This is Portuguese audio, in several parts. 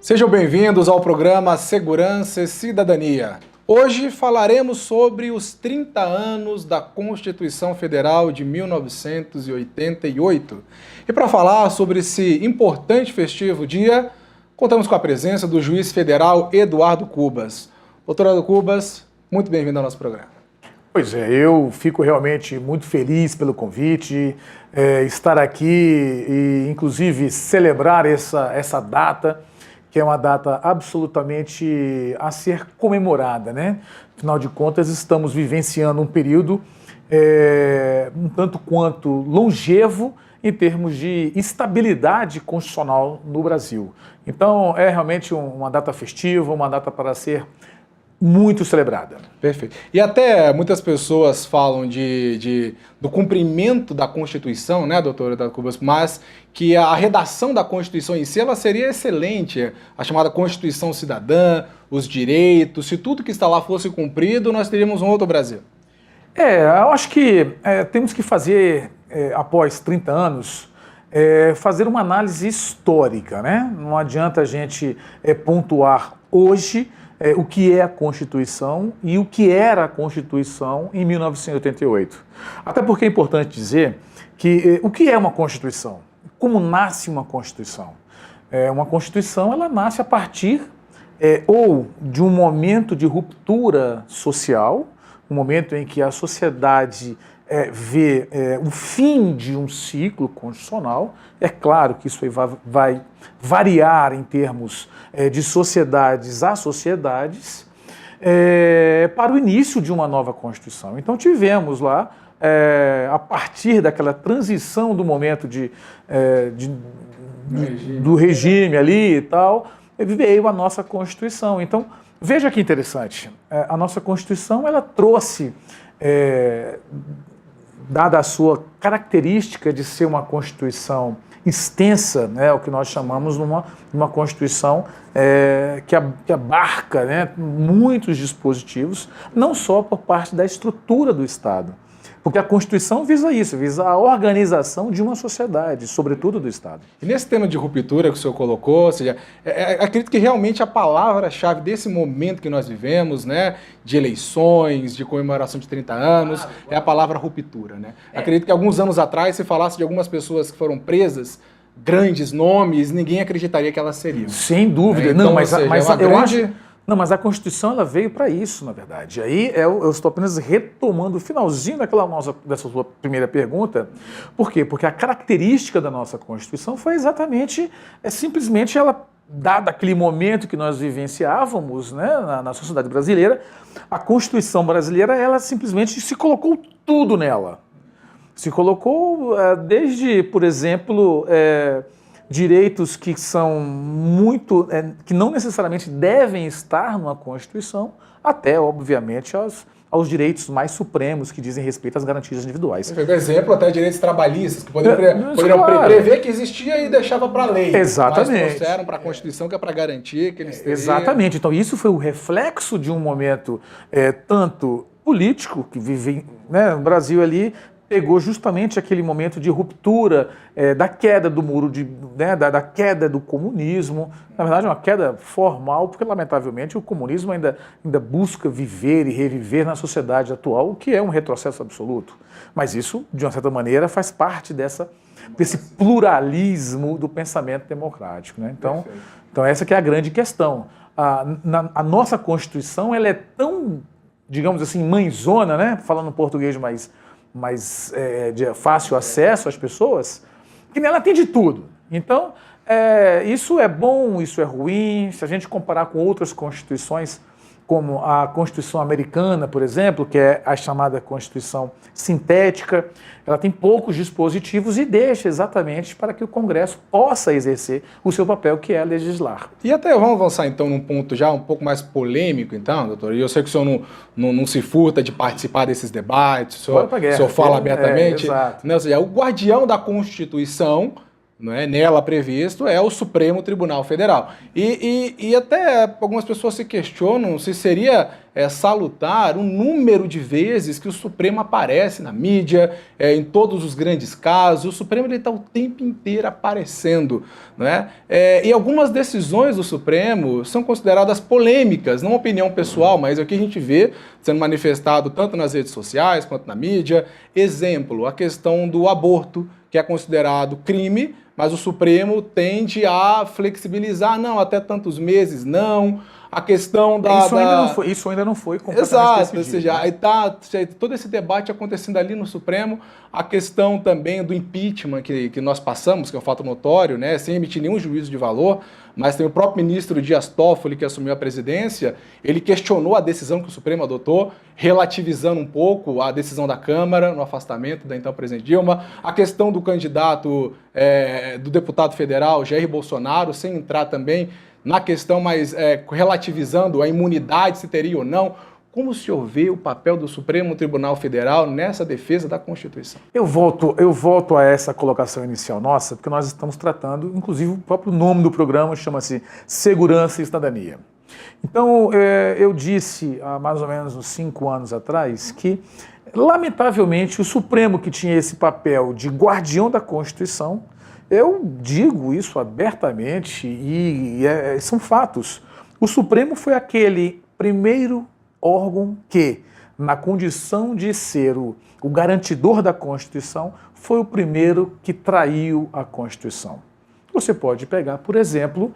Sejam bem-vindos ao programa Segurança e Cidadania. Hoje falaremos sobre os 30 anos da Constituição Federal de 1988. E para falar sobre esse importante festivo dia, contamos com a presença do juiz federal Eduardo Cubas. Doutor Eduardo Cubas, muito bem-vindo ao nosso programa. Pois é, eu fico realmente muito feliz pelo convite, estar aqui e, inclusive, celebrar essa data, que é uma data absolutamente a ser comemorada, né? Afinal de contas, estamos vivenciando um período um tanto quanto longevo em termos de estabilidade constitucional no Brasil. Então, é realmente uma data festiva, uma data para ser muito celebrada. Perfeito. E até muitas pessoas falam do cumprimento da Constituição, né, doutor Eduardo Cubas, mas que a redação da Constituição em si ela seria excelente, a chamada Constituição Cidadã, os direitos, se tudo que está lá fosse cumprido, nós teríamos um outro Brasil. Eu acho que temos que fazer, após 30 anos, fazer uma análise histórica, né? Não adianta a gente pontuar hoje o que é a Constituição e o que era a Constituição em 1988. Até porque é importante dizer que o que é uma Constituição? Como nasce uma Constituição? Uma Constituição ela nasce a partir ou de um momento de ruptura social, um momento em que a sociedade vê o fim de um ciclo constitucional. É claro que isso vai variar em termos de sociedades a sociedades, para o início de uma nova Constituição. Então tivemos lá, a partir daquela transição do momento do regime ali e tal, veio a nossa Constituição. Então, veja que interessante, a nossa Constituição ela trouxe, dada a sua característica de ser uma Constituição extensa, né, o que nós chamamos uma Constituição que abarca, né, muitos dispositivos, não só por parte da estrutura do Estado, porque a Constituição visa isso, visa a organização de uma sociedade, sobretudo do Estado. E nesse tema de ruptura que o senhor colocou, ou seja, acredito que realmente a palavra-chave desse momento que nós vivemos, né, de eleições, de comemoração de 30 anos, é a palavra ruptura, né? Acredito que alguns anos atrás, se falasse de algumas pessoas que foram presas, grandes nomes, ninguém acreditaria que elas seriam. Sem dúvida. Então, não, mas eu acho... Não, mas a Constituição ela veio para isso, na verdade. Aí eu estou apenas retomando o finalzinho dessa sua primeira pergunta. Por quê? Porque a característica da nossa Constituição foi exatamente, simplesmente ela, dado aquele momento que nós vivenciávamos, né, na sociedade brasileira, a Constituição brasileira, ela simplesmente se colocou tudo nela. Se colocou desde, por exemplo, direitos que são que não necessariamente devem estar numa Constituição, até, obviamente, aos direitos mais supremos que dizem respeito às garantias individuais. Por exemplo, até direitos trabalhistas, que poderiam prever que existia e deixava para a lei. Exatamente. Mas trouxeram para a Constituição que é para garantir que eles teriam... Exatamente. Então, isso foi o reflexo de um momento tanto político, que vive, né, no Brasil ali, pegou justamente aquele momento de ruptura, da queda do muro, da queda do comunismo. Na verdade, é uma queda formal, porque, lamentavelmente, o comunismo ainda busca viver e reviver na sociedade atual, o que é um retrocesso absoluto. Mas isso, de uma certa maneira, faz parte desse pluralismo do pensamento democrático, né? Então, essa que é a grande questão. A nossa Constituição ela é tão, digamos assim, mãezona, né? Falando português mais de fácil acesso às pessoas, que nela tem de tudo. Então, isso é bom, isso é ruim. Se a gente comparar com outras constituições, como a Constituição americana, por exemplo, que é a chamada Constituição sintética, ela tem poucos dispositivos e deixa exatamente para que o Congresso possa exercer o seu papel, que é legislar. E até vamos avançar então num ponto já um pouco mais polêmico, então, doutor, e eu sei que o senhor não se furta de participar desses debates, o senhor fala abertamente, exato. Né? Ou seja, o guardião da Constituição não é, nela previsto é o Supremo Tribunal Federal. E até algumas pessoas se questionam se seria salutar o número de vezes que o Supremo aparece na mídia, em todos os grandes casos. O Supremo está o tempo inteiro aparecendo. Não é? E algumas decisões do Supremo são consideradas polêmicas, não opinião pessoal, mas é o que a gente vê sendo manifestado tanto nas redes sociais quanto na mídia. Exemplo, a questão do aborto, que é considerado crime, mas o Supremo tende a flexibilizar, não, até tantos meses, não. A questão da... Isso ainda não foi completamente Exato, decidido, ou seja, né? aí tá todo esse debate acontecendo ali no Supremo, a questão também do impeachment que nós passamos, que é um fato notório, né, sem emitir nenhum juízo de valor, mas tem o próprio ministro Dias Toffoli, que assumiu a presidência, ele questionou a decisão que o Supremo adotou, relativizando um pouco a decisão da Câmara no afastamento da então presidente Dilma, a questão do candidato, do deputado federal Jair Bolsonaro, sem entrar também na questão mais relativizando a imunidade, se teria ou não. Como o senhor vê o papel do Supremo Tribunal Federal nessa defesa da Constituição? Eu volto a essa colocação inicial nossa, porque nós estamos tratando, inclusive o próprio nome do programa chama-se Segurança e Cidadania. Então, eu disse há mais ou menos uns 5 anos atrás que, lamentavelmente, o Supremo, que tinha esse papel de guardião da Constituição, eu digo isso abertamente e são fatos. O Supremo foi aquele primeiro órgão que, na condição de ser o garantidor da Constituição, foi o primeiro que traiu a Constituição. Você pode pegar, por exemplo,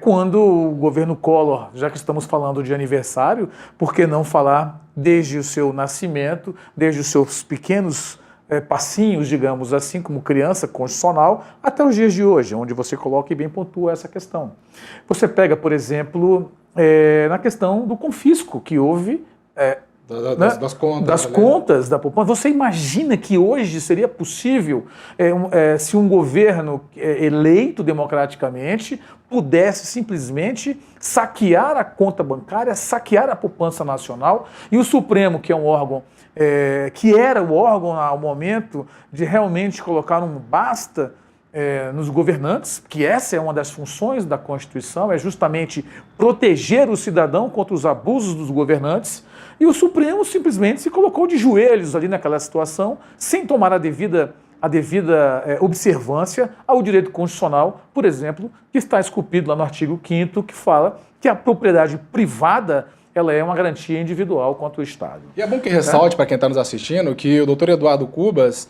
quando o governo Collor, já que estamos falando de aniversário, por que não falar desde o seu nascimento, desde os seus pequenos passinhos, digamos assim, como criança constitucional, até os dias de hoje, onde você coloca e bem pontua essa questão. Você pega, por exemplo, na questão do confisco que houve das contas da poupança. Você imagina que hoje seria possível se um governo eleito democraticamente pudesse simplesmente saquear a conta bancária, saquear a poupança nacional, e o Supremo, que é um órgão que era o órgão ao momento de realmente colocar um basta nos governantes, que essa é uma das funções da Constituição, é justamente proteger o cidadão contra os abusos dos governantes, e o Supremo simplesmente se colocou de joelhos ali naquela situação, sem tomar a devida observância ao direito constitucional, por exemplo, que está esculpido lá no artigo 5º, que fala que a propriedade privada ela é uma garantia individual contra o Estado. E é bom que ressalte para quem está nos assistindo que o doutor Eduardo Cubas,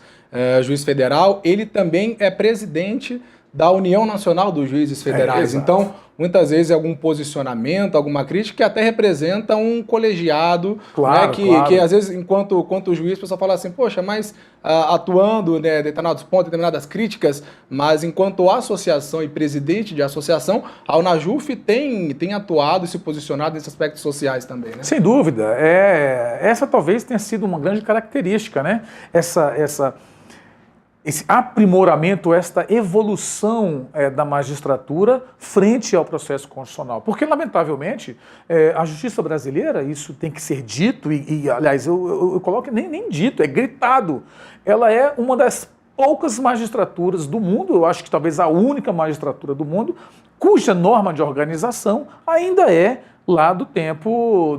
juiz federal, ele também é presidente da União Nacional dos Juízes Federais. Então, muitas vezes, algum posicionamento, alguma crítica, que até representa um colegiado, claro, né, que às vezes, enquanto juiz, o pessoal fala assim, poxa, mas atuando em determinados pontos, determinadas críticas, mas enquanto associação e presidente de associação, a Unajuf tem atuado e se posicionado nesses aspectos sociais também, né? Sem dúvida. Essa talvez tenha sido uma grande característica, né? Esse aprimoramento, esta evolução da magistratura frente ao processo constitucional. Porque, lamentavelmente, a justiça brasileira, isso tem que ser dito, aliás, eu coloco nem dito, é gritado. Ela é uma das poucas magistraturas do mundo, eu acho que talvez a única magistratura do mundo, cuja norma de organização ainda é lá do tempo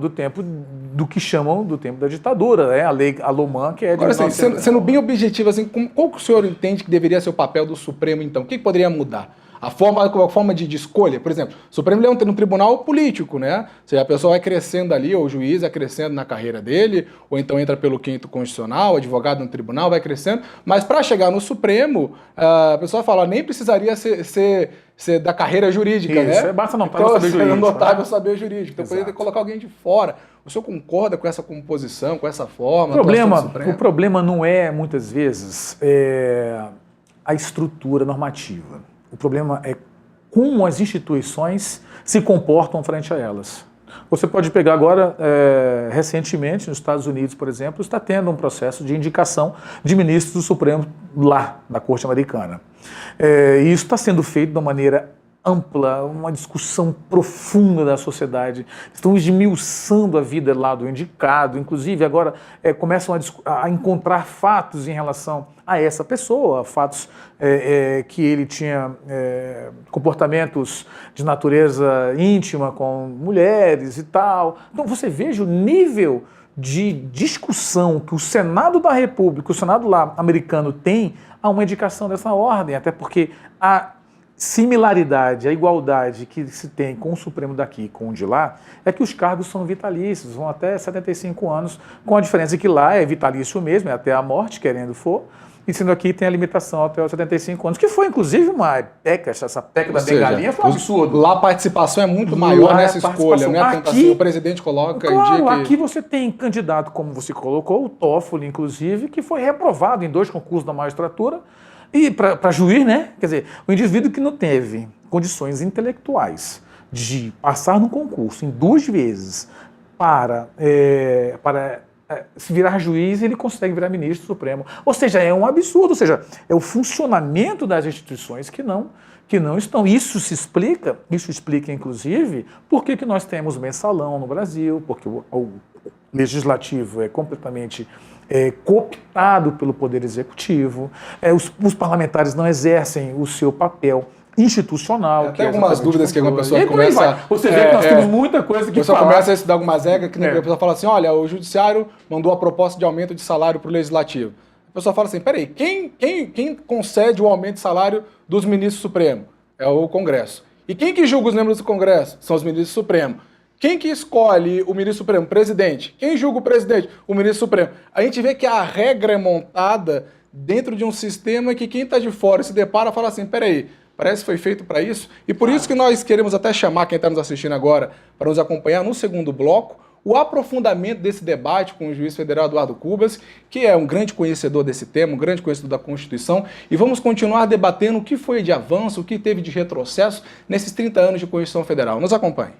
do que chamam do tempo da ditadura, a lei Alomã, que é de... Agora, assim, sendo bem objetivo, assim, qual que o senhor entende que deveria ser o papel do Supremo, então? O que poderia mudar? A forma de escolha, por exemplo, o Supremo é um tribunal político, né? Ou seja, a pessoa vai crescendo ali, ou o juiz vai crescendo na carreira dele, ou então entra pelo 5º constitucional, advogado no tribunal, vai crescendo, mas para chegar no Supremo, a pessoa fala, nem precisaria ser da carreira jurídica, isso, né? Basta notar então, saber jurídico. Notável saber jurídico. Então, poderia colocar alguém de fora. O senhor concorda com essa composição, com essa forma? O problema não é, muitas vezes, a estrutura normativa. O problema é como as instituições se comportam frente a elas. Você pode pegar agora, recentemente, nos Estados Unidos, por exemplo, está tendo um processo de indicação de ministros do Supremo lá, na Corte Americana. E isso está sendo feito de uma maneira ampla, uma discussão profunda da sociedade. Estão esmiuçando a vida lá do indicado, inclusive agora começam a encontrar fatos em relação a essa pessoa, fatos que ele tinha comportamentos de natureza íntima com mulheres e tal. Então você veja o nível de discussão que o Senado da República, o Senado lá americano tem a uma indicação dessa ordem, até porque a similaridade, a igualdade que se tem com o Supremo daqui e com o de lá, é que os cargos são vitalícios, vão até 75 anos, com a diferença que lá é vitalício mesmo, é até a morte, querendo for, e sendo aqui tem a limitação até os 75 anos, que foi inclusive uma PEC, essa PEC da bengalinha foi um absurdo. Lá a participação é muito maior nessa escolha, né? Aqui, o presidente coloca... Claro, aqui você tem candidato, como você colocou, o Toffoli, inclusive, que foi reprovado em 2 concursos da magistratura, e para juiz, né? Quer dizer, o indivíduo que não teve condições intelectuais de passar no concurso em 2 vezes para se virar juiz, ele consegue virar ministro supremo. Ou seja, é um absurdo. Ou seja, é o funcionamento das instituições que não estão. Isso explica, inclusive, por que nós temos mensalão no Brasil, porque o legislativo é completamente cooptado pelo Poder Executivo, os parlamentares não exercem o seu papel institucional. Tem algumas dúvidas que a pessoa começa... Ou seja, nós temos muita coisa que falar. A pessoa começa a estudar algumas regras, que a pessoa fala assim, olha, o judiciário mandou a proposta de aumento de salário para o legislativo. A pessoa fala assim, peraí, quem concede o aumento de salário dos ministros supremos? É o Congresso. E quem que julga os membros do Congresso? São os ministros supremos. Quem que escolhe o ministro supremo? Presidente. Quem julga o presidente? O ministro supremo. A gente vê que a regra é montada dentro de um sistema que quem está de fora se depara e fala assim, peraí, parece que foi feito para isso. E por isso que nós queremos até chamar quem está nos assistindo agora para nos acompanhar no segundo bloco, o aprofundamento desse debate com o juiz federal Eduardo Cubas, que é um grande conhecedor desse tema, um grande conhecedor da Constituição, e vamos continuar debatendo o que foi de avanço, o que teve de retrocesso nesses 30 anos de Constituição Federal. Nos acompanhe.